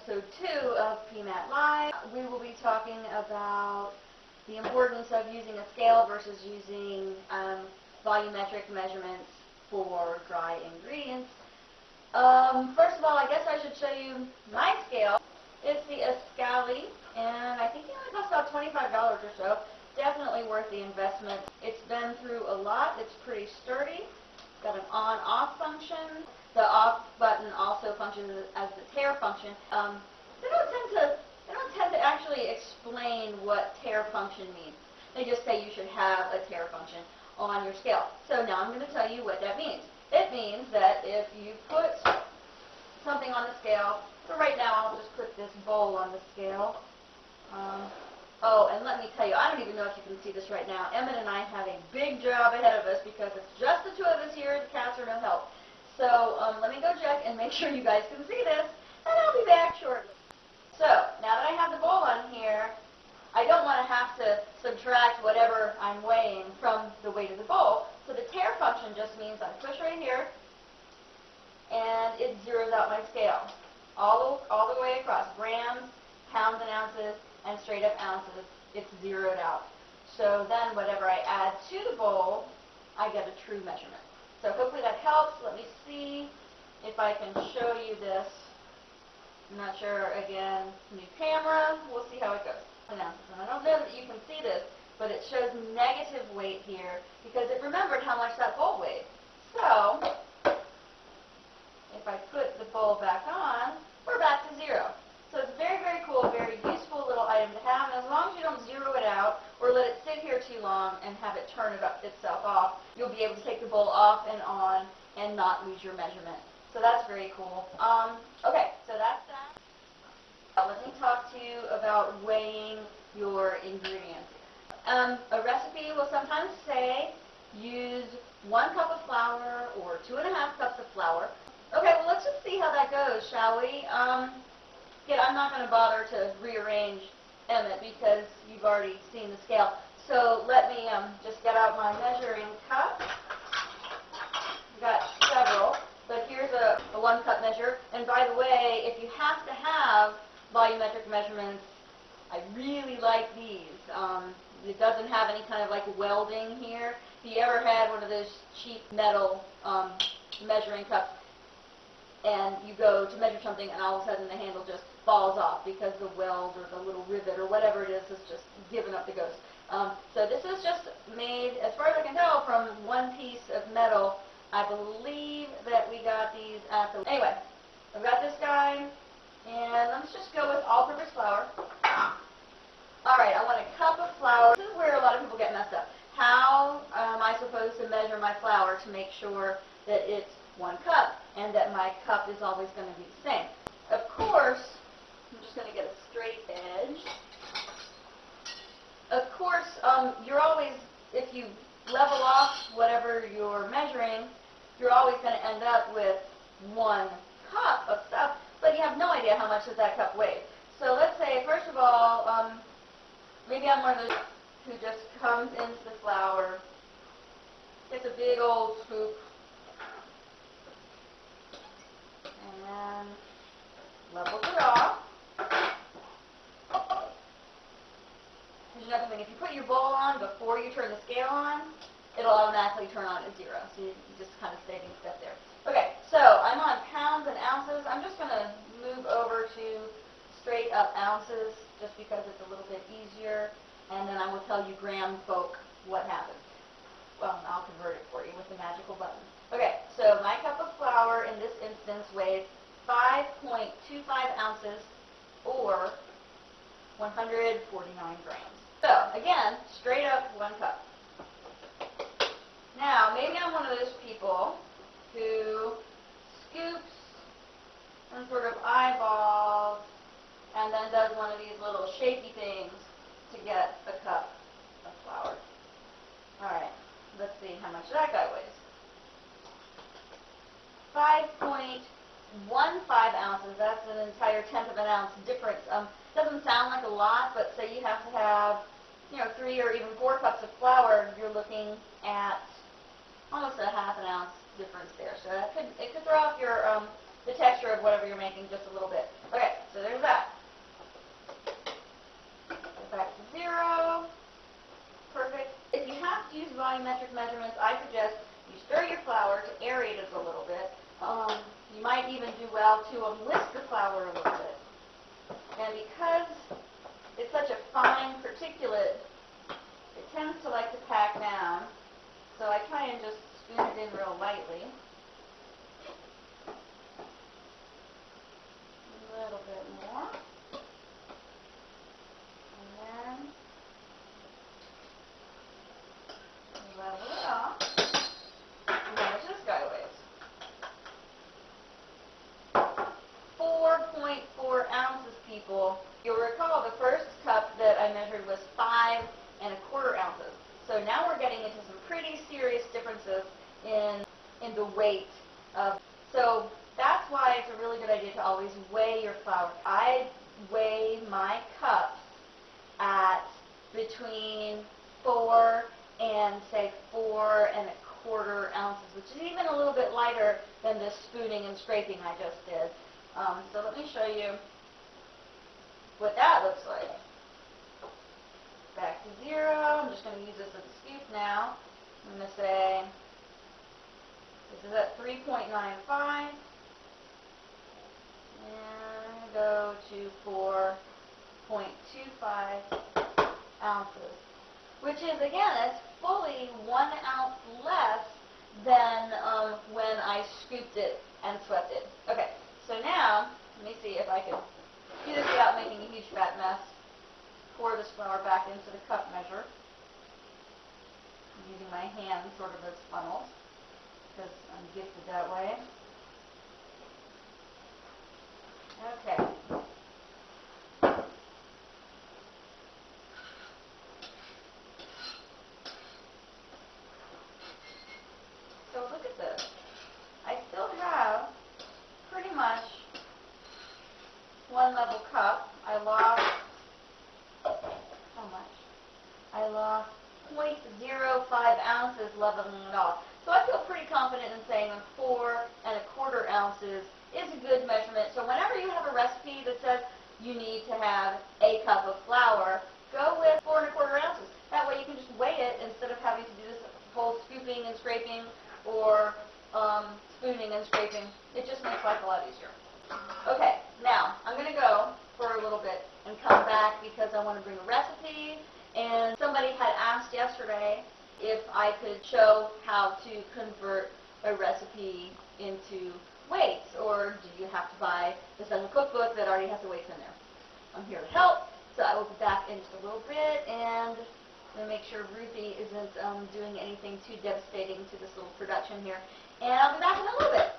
episode 2 of PMAT Live. We will be talking about the importance of using a scale versus using volumetric measurements for dry ingredients. First of all, I guess I should show you my scale. It's the Escali, and I think it only costs about $25 or so. Definitely worth the investment. It's been through a lot. It's pretty sturdy. It's got an on-off function. The off button also functions as the tare function. They don't tend to actually explain what tare function means. They just say you should have a tare function on your scale. So now I'm going to tell you what that means. It means that if you put something on the scale, so right now I'll just put this bowl on the scale. Oh, and let me tell you, I don't even know if you can see this right now. Emmett and I have a big job ahead of us because it's just the two of us here. The cats are no help. So let me go check and make sure you guys can see this, and I'll be back shortly. So now that I have the bowl on here, I don't want to have to subtract whatever I'm weighing from the weight of the bowl. So the tare function just means I push right here, and it zeroes out my scale all the way across. Grams, pounds and ounces, and straight up ounces, it's zeroed out. So then whatever I add to the bowl, I get a true measurement. So hopefully that helps. Let me see if I can show you this. I'm not sure, again, new camera. We'll see how it goes. And I don't know that you can see this, but it shows negative weight here because it remembered how much that bowl weighed. So if I put the bowl back on, we're back to zero. So it's very, very cool, very useful little item to have. And as long as you don't zero it out or let it sit here too long and have it turn itself off, you'll be able to take the bowl off and on and not lose your measurement. So that's very cool. Okay, so that's that. Let me talk to you about weighing your ingredients. A recipe will sometimes say use 1 cup of flour or 2.5 cups of flour. Okay, well let's just see how that goes, shall we? Yeah, I'm not going to bother to rearrange Emmett because you've already seen the scale. So let me just get out my measuring cup. I've got several, but here's a 1 cup measure. And by the way, if you have to have volumetric measurements, I really like these. It doesn't have any kind of like welding here. If you ever had one of those cheap metal measuring cups, and you go to measure something and all of a sudden the handle just falls off because the weld or the little rivet or whatever it is just given up the ghost. So this is just made, as far as I can tell, from 1 piece of metal. I believe that we got these at the... Anyway, I've got this guy, and let's just go with all-purpose flour. Alright, I want a cup of flour. This is where a lot of people get messed up. How am I supposed to measure my flour to make sure that it's 1 cup and that my cup is always going to be the same? Of course, I'm just going to get a straight edge. Of course, you're always, if you level off whatever you're measuring, you're always going to end up with 1 cup of stuff, but you have no idea how much that cup weighs. So let's say, first of all, maybe I'm one of those who just comes into the flour, gets a big old scoop, and levels it off. There's another thing, if you put your bowl on before you turn the scale on, it'll automatically turn on at 0. So you just kind of saving a step there. Okay, so I'm on pounds and ounces. I'm just going to move over to straight up ounces just because it's a little bit easier. And then I will tell you gram folk what happens. Well, I'll convert it for you with the magical button. Okay, so my cup of flour in this instance weighs 5.25 ounces or 149 grams. So, again, straight up 1 cup. Now, maybe I'm one of those people who scoops and sort of eyeballs and then does one of these little shaky things to get a cup of flour. Alright, let's see how much that guy weighs. 5.15 ounces, that's an entire 1/10 of an ounce difference. Doesn't sound like a lot, but say you have to have, 3 or even 4 cups of flour, you're looking at almost a 1/2 ounce difference there. So it could throw off your the texture of whatever you're making just a little bit. Okay, so there's volumetric measurements, I suggest you stir your flour to aerate it a little bit. You might even do well to whisk the flour a little bit. And because it's such a fine particulate, it tends to like to pack down. So I try and just spoon it in real lightly. A little bit more. And then level it off. And there's this guy weighs 4.4 ounces, people. You'll recall the first cup that I measured was 5.25 ounces. So now we're getting into some pretty serious differences in the weight of. So that's why it's a really good idea to always weigh your flour. I weigh my cups at between 4 and say 4.25 ounces, which is even a little bit lighter than the spooning and scraping I just did. So let me show you what that looks like. Back to 0. I'm just going to use this as a scoop now. I'm going to say this is at 3.95. And go to 4.25 ounces, which is, again, it's fully 1 ounce less than when I scooped it and swept it. Okay, so now, let me see if I can do this without making a huge fat mess. Pour this flour back into the cup measure. I'm using my hand sort of as funnels because I'm gifted that way. Okay. So look at this. I still have pretty much one level cup. I lost, how much? I lost 0.05 ounces leveling it off. So I feel pretty confident in saying that 4.25 ounces is a good measurement. So whenever you have a recipe that says you need to have a cup of flour, go with 4.25 ounces. That way you can just weigh it instead of having to do this whole scooping and scraping or spooning and scraping. It just makes life a lot easier. Okay, now I'm going to go for a little bit and come back because I want to bring a recipe. And somebody had asked yesterday if I could show how to convert a recipe into weights, or do you have to buy the special cookbook that already has the weights in there? I'm here to help, so I will be back in just a little bit, and I'm going to make sure Ruthie isn't doing anything too devastating to this little production here. And I'll be back in a little bit.